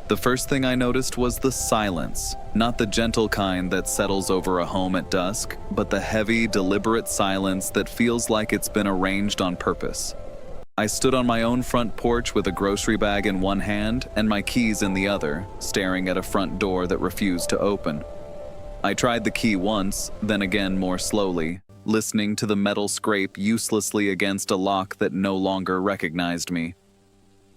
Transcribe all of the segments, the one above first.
The first thing I noticed was the silence, not the gentle kind that settles over a home at dusk, but the heavy, deliberate silence that feels like it's been arranged on purpose. I stood on my own front porch with a grocery bag in one hand and my keys in the other, staring at a front door that refused to open. I tried the key once, then again more slowly, listening to the metal scrape uselessly against a lock that no longer recognized me.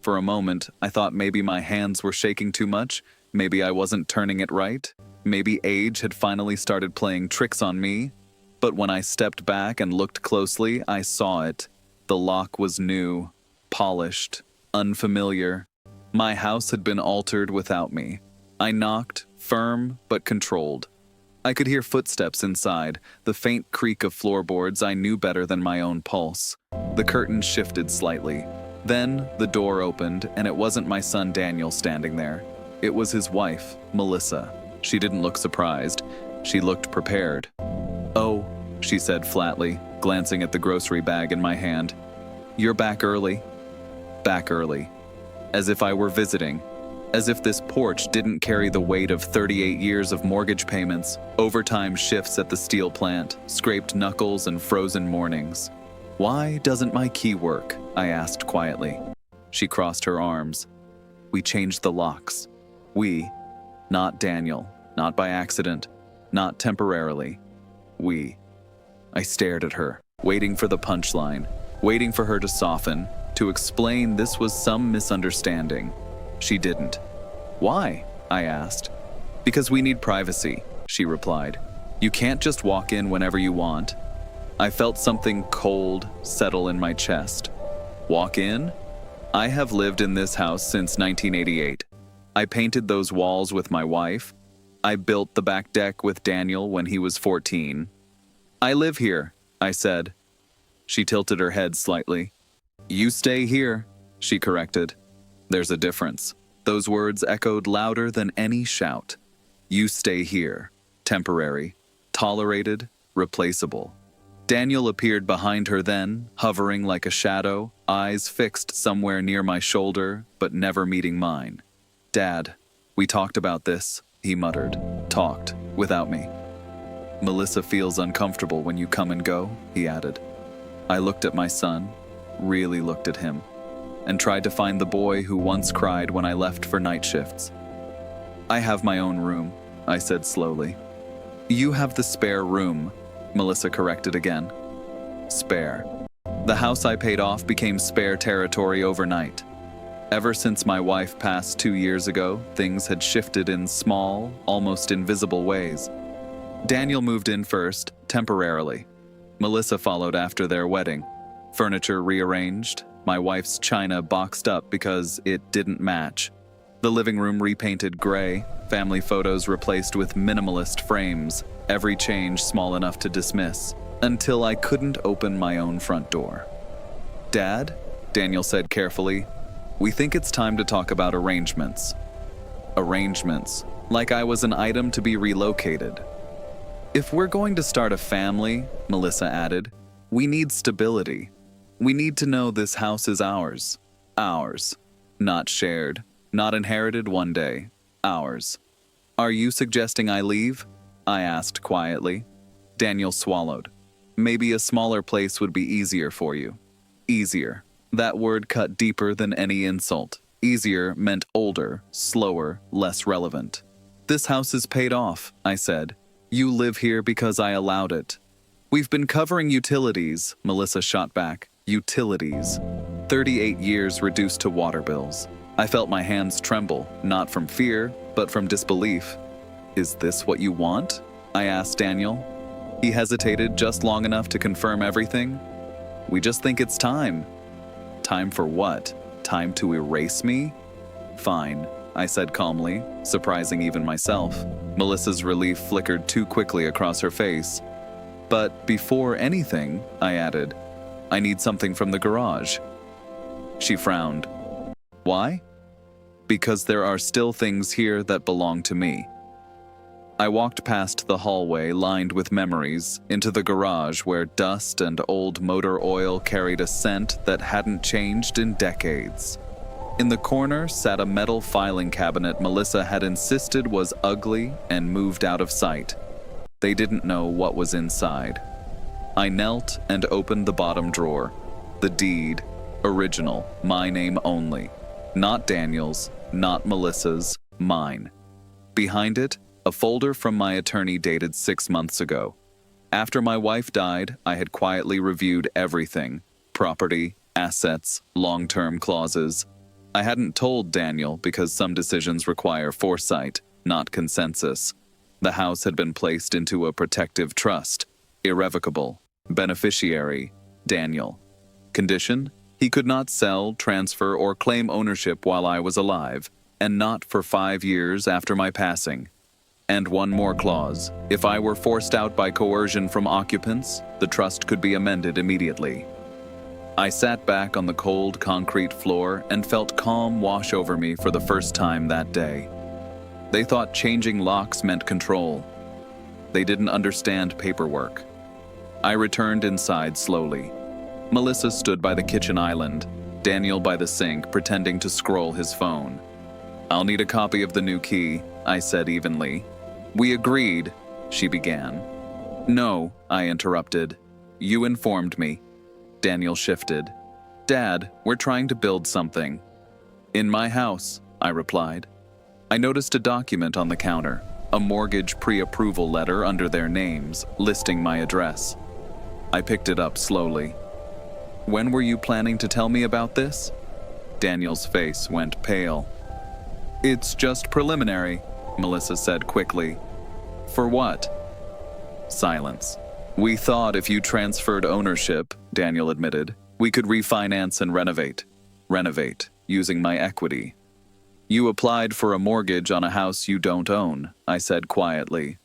For a moment, I thought maybe my hands were shaking too much, maybe I wasn't turning it right, maybe age had finally started playing tricks on me. But when I stepped back and looked closely, I saw it. The lock was new, polished, unfamiliar. My house had been altered without me. I knocked, firm but controlled. I could hear footsteps inside, the faint creak of floorboards I knew better than my own pulse. The curtain shifted slightly. Then the door opened, and it wasn't my son Daniel standing there. It was his wife, Melissa. She didn't look surprised. She looked prepared. "Oh," she said flatly, glancing at the grocery bag in my hand. "You're back early." Back early. As if I were visiting. As if this porch didn't carry the weight of 38 years of mortgage payments, overtime shifts at the steel plant, scraped knuckles and frozen mornings. "Why doesn't my key work?" I asked quietly. She crossed her arms. "We changed the locks. We, not Daniel, not by accident, not temporarily. We." I stared at her, waiting for the punchline, waiting for her to soften, to explain this was some misunderstanding. She didn't. "Why?" I asked. "Because we need privacy," she replied. "You can't just walk in whenever you want." I felt something cold settle in my chest. Walk in? I have lived in this house since 1988. I painted those walls with my wife. I built the back deck with Daniel when he was 14. "I live here," I said. She tilted her head slightly. "You stay here," she corrected. There's a difference. Those words echoed louder than any shout. You stay here. Temporary. Tolerated. Replaceable. Daniel appeared behind her then, hovering like a shadow, eyes fixed somewhere near my shoulder, but never meeting mine. "Dad, we talked about this," he muttered. Talked, without me. "Melissa feels uncomfortable when you come and go," he added. I looked at my son, really looked at him, and tried to find the boy who once cried when I left for night shifts. "I have my own room," I said slowly. "You have the spare room," Melissa corrected again. Spare. The house I paid off became spare territory overnight. Ever since my wife passed 2 years ago, things had shifted in small, almost invisible ways. Daniel moved in first, temporarily. Melissa followed after their wedding. Furniture rearranged, my wife's china boxed up because it didn't match. The living room repainted gray, family photos replaced with minimalist frames, every change small enough to dismiss, until I couldn't open my own front door. "Dad," Daniel said carefully, "we think it's time to talk about arrangements." Arrangements, like I was an item to be relocated. "If we're going to start a family," Melissa added, "we need stability. We need to know this house is ours. Ours. Not shared. Not inherited one day. Ours." "Are you suggesting I leave?" I asked quietly. Daniel swallowed. "Maybe a smaller place would be easier for you." Easier. That word cut deeper than any insult. Easier meant older, slower, less relevant. "This house is paid off," I said. "You live here because I allowed it." "We've been covering utilities," Melissa shot back. Utilities. 38 years reduced to water bills. I felt my hands tremble, not from fear, but from disbelief. "Is this what you want?" I asked Daniel. He hesitated just long enough to confirm everything. "We just think it's time." "Time for what? Time to erase me?" "Fine," I said calmly, surprising even myself. Melissa's relief flickered too quickly across her face. "But before anything," I added, "I need something from the garage." She frowned. "Why?" "Because there are still things here that belong to me." I walked past the hallway lined with memories into the garage where dust and old motor oil carried a scent that hadn't changed in decades. In the corner sat a metal filing cabinet Melissa had insisted was ugly and moved out of sight. They didn't know what was inside. I knelt and opened the bottom drawer. The deed, original, my name only. Not Daniel's, not Melissa's, mine. Behind it, a folder from my attorney dated 6 months ago. After my wife died, I had quietly reviewed everything: property, assets, long-term clauses. I hadn't told Daniel because some decisions require foresight, not consensus. The house had been placed into a protective trust. Irrevocable. Beneficiary, Daniel. Condition: he could not sell, transfer, or claim ownership while I was alive, and not for 5 years after my passing. And one more clause: if I were forced out by coercion from occupants, the trust could be amended immediately. I sat back on the cold concrete floor and felt calm wash over me for the first time that day. They thought changing locks meant control. They didn't understand paperwork. I returned inside slowly. Melissa stood by the kitchen island, Daniel by the sink, pretending to scroll his phone. "I'll need a copy of the new key," I said evenly. "We agreed," she began. "No," I interrupted. "You informed me." Daniel shifted. "Dad, we're trying to build something." "In my house," I replied. I noticed a document on the counter, a mortgage pre-approval letter under their names, listing my address. I picked it up slowly. "When were you planning to tell me about this?" Daniel's face went pale. "It's just preliminary," Melissa said quickly. "For what?" Silence. "We thought if you transferred ownership," Daniel admitted, "we could refinance and renovate. Renovate, using my equity." "You applied for a mortgage on a house you don't own," I said quietly.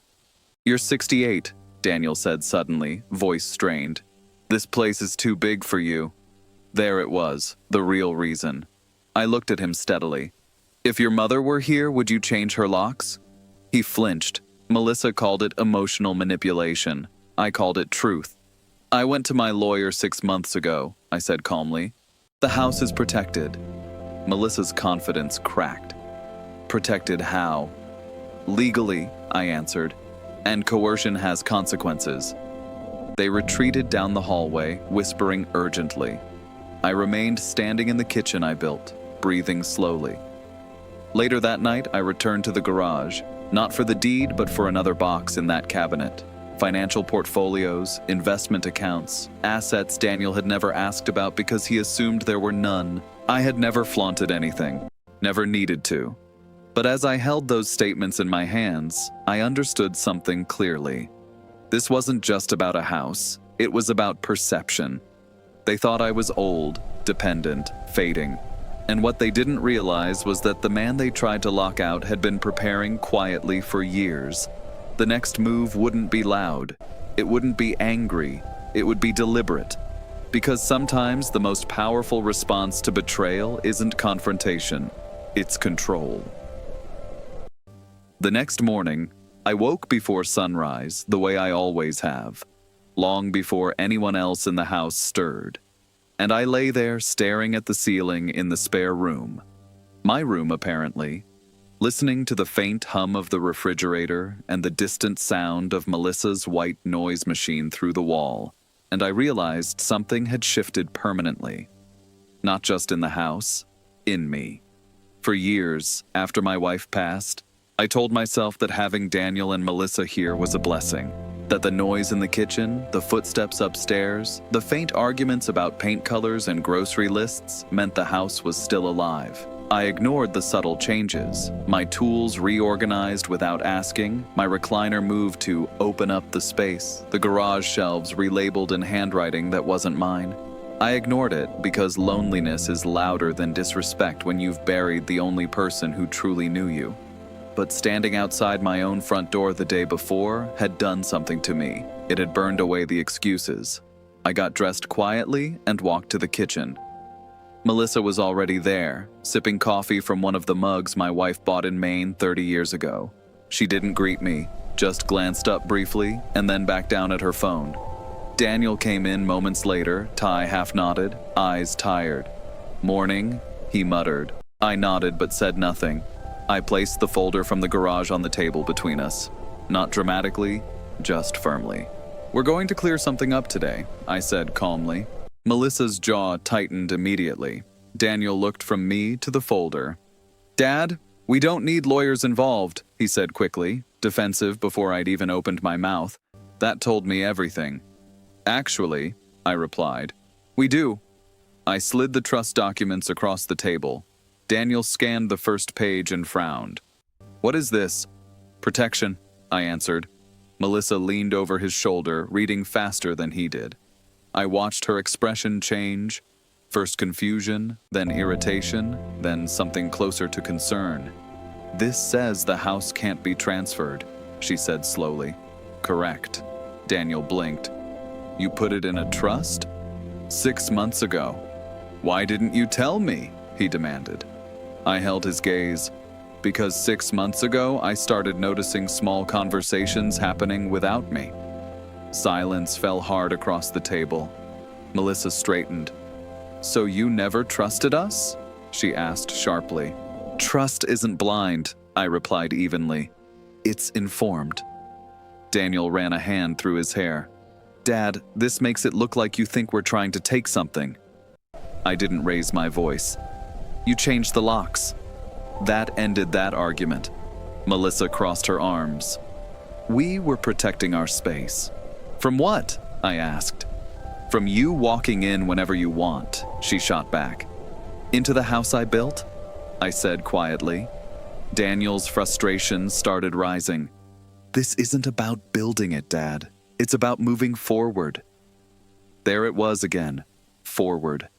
"You're 68, Daniel said suddenly, voice strained. "This place is too big for you." There it was, the real reason. I looked at him steadily. "If your mother were here, would you change her locks?" He flinched. Melissa called it emotional manipulation. I called it truth. "I went to my lawyer 6 months ago," I said calmly. "The house is protected." Melissa's confidence cracked. "Protected how?" "Legally," I answered, "and coercion has consequences." They retreated down the hallway, whispering urgently. I remained standing in the kitchen I built, breathing slowly. Later that night, I returned to the garage, not for the deed, but for another box in that cabinet. Financial portfolios, investment accounts, assets Daniel had never asked about because he assumed there were none. I had never flaunted anything, never needed to. But as I held those statements in my hands, I understood something clearly. This wasn't just about a house, it was about perception. They thought I was old, dependent, fading. And what they didn't realize was that the man they tried to lock out had been preparing quietly for years. The next move wouldn't be loud. It wouldn't be angry. It would be deliberate. Because sometimes the most powerful response to betrayal isn't confrontation, it's control. The next morning, I woke before sunrise, the way I always have, long before anyone else in the house stirred. And I lay there staring at the ceiling in the spare room. My room, apparently. Listening to the faint hum of the refrigerator and the distant sound of Melissa's white noise machine through the wall, and I realized something had shifted permanently. Not just in the house, in me. For years, after my wife passed, I told myself that having Daniel and Melissa here was a blessing, that the noise in the kitchen, the footsteps upstairs, the faint arguments about paint colors and grocery lists meant the house was still alive. I ignored the subtle changes. My tools reorganized without asking, my recliner moved to open up the space, the garage shelves relabeled in handwriting that wasn't mine. I ignored it because loneliness is louder than disrespect when you've buried the only person who truly knew you. But standing outside my own front door the day before had done something to me. It had burned away the excuses. I got dressed quietly and walked to the kitchen. Melissa was already there, sipping coffee from one of the mugs my wife bought in Maine 30 years ago. She didn't greet me, just glanced up briefly and then back down at her phone. Daniel came in moments later, tie half knotted, eyes tired. "Morning," he muttered. I nodded but said nothing. I placed the folder from the garage on the table between us. Not dramatically, just firmly. We're going to clear something up today, I said calmly. Melissa's jaw tightened immediately. Daniel looked from me to the folder. Dad, we don't need lawyers involved, he said quickly, defensive before I'd even opened my mouth. That told me everything. Actually, I replied, we do. I slid the trust documents across the table. Daniel scanned the first page and frowned. What is this? Protection, I answered. Melissa leaned over his shoulder, reading faster than he did. I watched her expression change. First confusion, then irritation, then something closer to concern. This says the house can't be transferred, she said slowly. Correct. Daniel blinked. You put it in a trust? 6 months ago. Why didn't you tell me? He demanded. I held his gaze. Because 6 months ago, I started noticing small conversations happening without me. Silence fell hard across the table. Melissa straightened. So you never trusted us? She asked sharply. Trust isn't blind, I replied evenly. It's informed. Daniel ran a hand through his hair. Dad, this makes it look like you think we're trying to take something. I didn't raise my voice. You changed the locks. That ended that argument. Melissa crossed her arms. We were protecting our space. From what? I asked. From you walking in whenever you want, she shot back. Into the house I built? I said quietly. Daniel's frustration started rising. This isn't about building it, Dad. It's about moving forward. There it was again. Forward.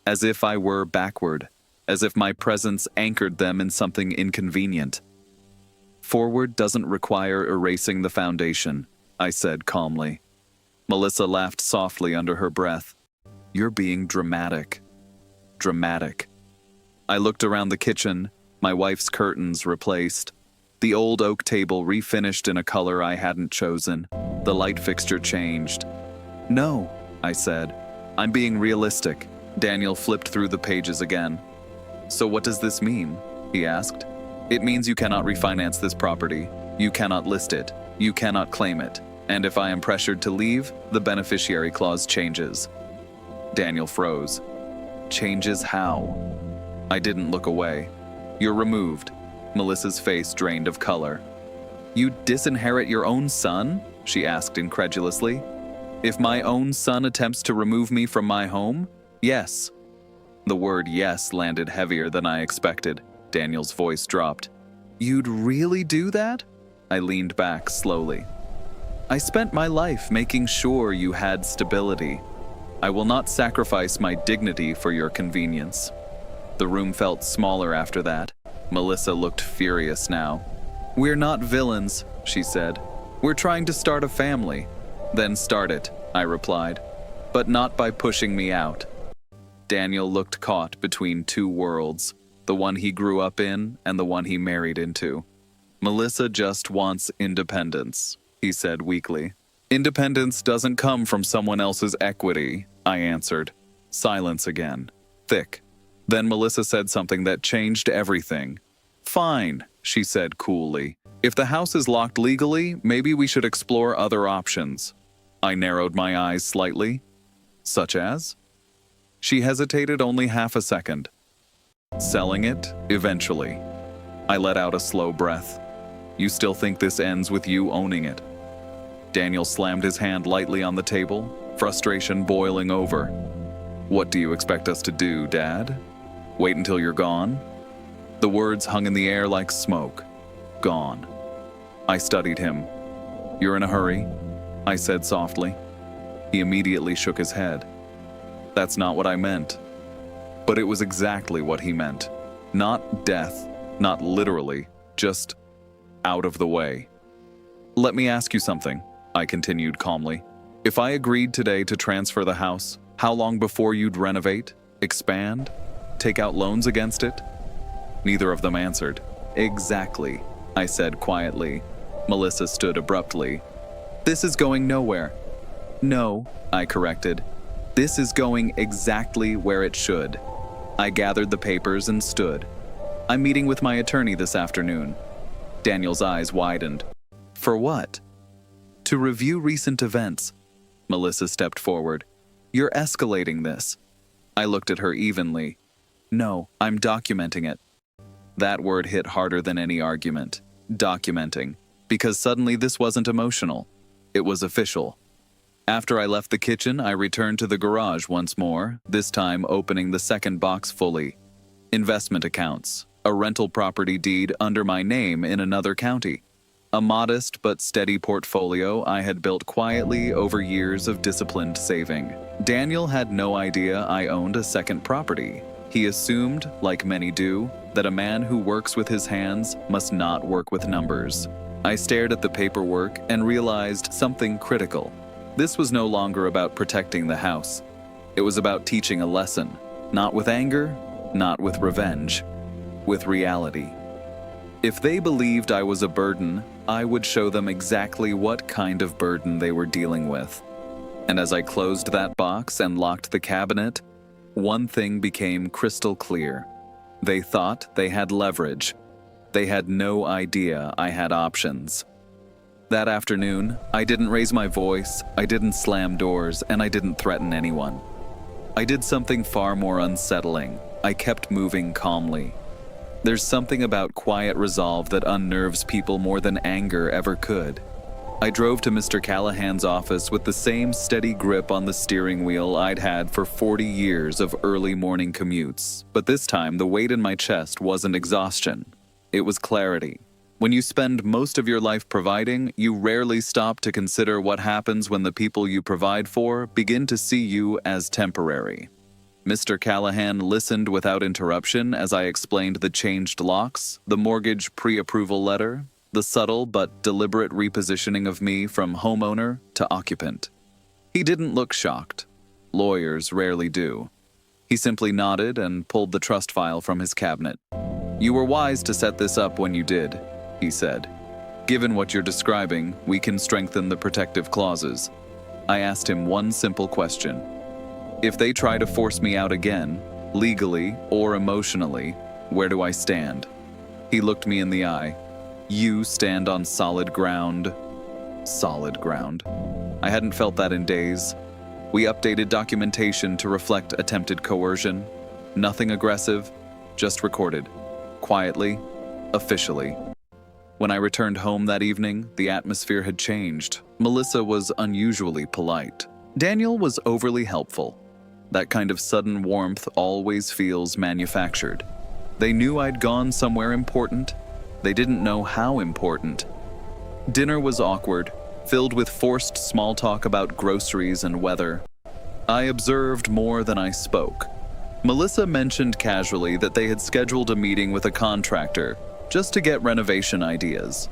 As if I were backward. As if my presence anchored them in something inconvenient. Forward doesn't require erasing the foundation, I said calmly. Melissa laughed softly under her breath. You're being dramatic. Dramatic. I looked around the kitchen, my wife's curtains replaced. The old oak table refinished in a color I hadn't chosen. The light fixture changed. No, I said. I'm being realistic. Daniel flipped through the pages again. So what does this mean? He asked. It means you cannot refinance this property. You cannot list it. You cannot claim it. And if I am pressured to leave, the beneficiary clause changes. Daniel froze. Changes how? I didn't look away. You're removed. Melissa's face drained of color. You disinherit your own son? She asked incredulously. If my own son attempts to remove me from my home? Yes. The word yes landed heavier than I expected. Daniel's voice dropped. You'd really do that? I leaned back slowly. I spent my life making sure you had stability. I will not sacrifice my dignity for your convenience. The room felt smaller after that. Melissa looked furious now. We're not villains, she said. We're trying to start a family. Then start it, I replied. But not by pushing me out. Daniel looked caught between two worlds, the one he grew up in and the one he married into. Melissa just wants independence, he said weakly. Independence doesn't come from someone else's equity, I answered. Silence again. Thick. Then Melissa said something that changed everything. Fine, she said coolly. If the house is locked legally, maybe we should explore other options. I narrowed my eyes slightly. Such as? She hesitated only half a second. Selling it, eventually. I let out a slow breath. You still think this ends with you owning it? Daniel slammed his hand lightly on the table, frustration boiling over. What do you expect us to do, Dad? Wait until you're gone? The words hung in the air like smoke. Gone. I studied him. You're in a hurry? I said softly. He immediately shook his head. That's not what I meant. But it was exactly what he meant. Not death, not literally, just out of the way. Let me ask you something, I continued calmly. If I agreed today to transfer the house, how long before you'd renovate, expand, take out loans against it? Neither of them answered. Exactly, I said quietly. Melissa stood abruptly. This is going nowhere. No, I corrected. This is going exactly where it should. I gathered the papers and stood. I'm meeting with my attorney this afternoon. Daniel's eyes widened. For what? To review recent events. Melissa stepped forward. You're escalating this. I looked at her evenly. No, I'm documenting it. That word hit harder than any argument. Documenting. Because suddenly this wasn't emotional. It was official. After I left the kitchen, I returned to the garage once more, this time opening the second box fully. Investment accounts. A rental property deed under my name in another county. A modest but steady portfolio I had built quietly over years of disciplined saving. Daniel had no idea I owned a second property. He assumed, like many do, that a man who works with his hands must not work with numbers. I stared at the paperwork and realized something critical. This was no longer about protecting the house. It was about teaching a lesson, not with anger, not with revenge, with reality. If they believed I was a burden, I would show them exactly what kind of burden they were dealing with. And as I closed that box and locked the cabinet, one thing became crystal clear. They thought they had leverage. They had no idea I had options. That afternoon, I didn't raise my voice, I didn't slam doors, and I didn't threaten anyone. I did something far more unsettling. I kept moving calmly. There's something about quiet resolve that unnerves people more than anger ever could. I drove to Mr. Callahan's office with the same steady grip on the steering wheel I'd had for 40 years of early morning commutes. But this time, the weight in my chest wasn't exhaustion. It was clarity. When you spend most of your life providing, you rarely stop to consider what happens when the people you provide for begin to see you as temporary. Mr. Callahan listened without interruption as I explained the changed locks, the mortgage pre-approval letter, the subtle but deliberate repositioning of me from homeowner to occupant. He didn't look shocked. Lawyers rarely do. He simply nodded and pulled the trust file from his cabinet. You were wise to set this up when you did, he said. Given what you're describing, we can strengthen the protective clauses. I asked him one simple question. If they try to force me out again, legally or emotionally, where do I stand? He looked me in the eye. You stand on solid ground. Solid ground. I hadn't felt that in days. We updated documentation to reflect attempted coercion. Nothing aggressive, just recorded. Quietly, officially. When I returned home that evening, the atmosphere had changed. Melissa was unusually polite. Daniel was overly helpful. That kind of sudden warmth always feels manufactured. They knew I'd gone somewhere important. They didn't know how important. Dinner was awkward, filled with forced small talk about groceries and weather. I observed more than I spoke. Melissa mentioned casually that they had scheduled a meeting with a contractor just to get renovation ideas.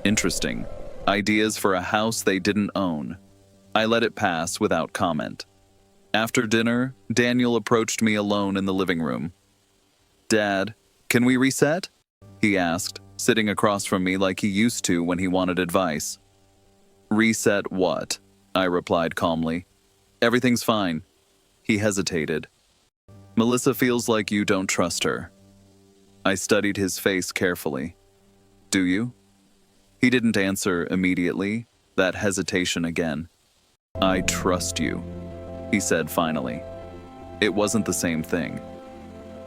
Interesting. Ideas for a house they didn't own. I let it pass without comment. After dinner, Daniel approached me alone in the living room. Dad, can we reset? He asked, sitting across from me like he used to when he wanted advice. Reset what? I replied calmly. Everything's fine. He hesitated. Melissa feels like you don't trust her. I studied his face carefully. Do you? He didn't answer immediately, that hesitation again. I trust you, he said finally. It wasn't the same thing.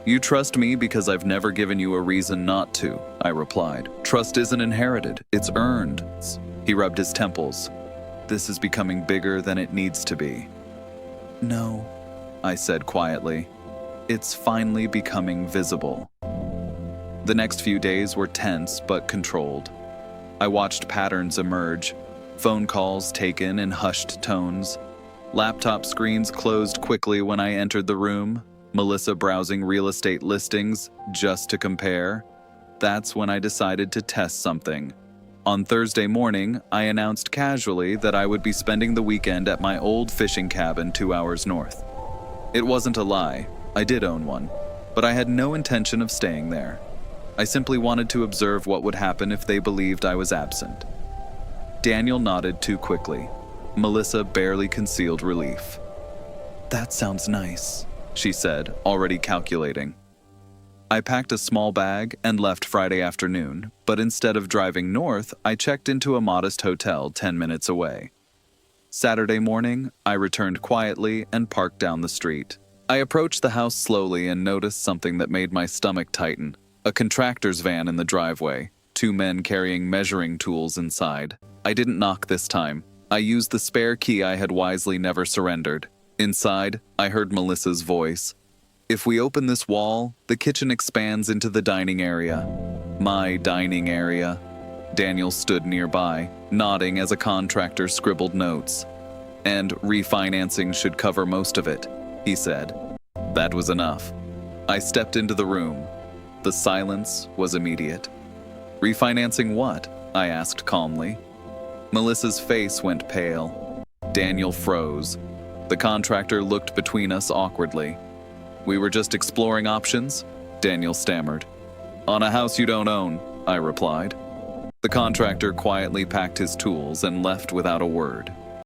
You trust me because I've never given you a reason not to, I replied. Trust isn't inherited, it's earned. He rubbed his temples. This is becoming bigger than it needs to be. No, I said quietly. It's finally becoming visible. The next few days were tense but controlled. I watched patterns emerge, phone calls taken in hushed tones. Laptop screens closed quickly when I entered the room, Melissa browsing real estate listings just to compare. That's when I decided to test something. On Thursday morning, I announced casually that I would be spending the weekend at my old fishing cabin 2 hours north. It wasn't a lie. I did own one, but I had no intention of staying there. I simply wanted to observe what would happen if they believed I was absent. Daniel nodded too quickly. Melissa barely concealed relief. That sounds nice, she said, already calculating. I packed a small bag and left Friday afternoon, but instead of driving north, I checked into a modest hotel 10 minutes away. Saturday morning, I returned quietly and parked down the street. I approached the house slowly and noticed something that made my stomach tighten. A contractor's van in the driveway, 2 men carrying measuring tools inside. I didn't knock this time. I used the spare key I had wisely never surrendered. Inside, I heard Melissa's voice. If we open this wall, the kitchen expands into the dining area. My dining area. Daniel stood nearby, nodding as a contractor scribbled notes. And refinancing should cover most of it, he said. That was enough. I stepped into the room. The silence was immediate. Refinancing what? I asked calmly. Melissa's face went pale. Daniel froze. The contractor looked between us awkwardly. We were just exploring options, Daniel stammered. On a house you don't own, I replied. The contractor quietly packed his tools and left without a word.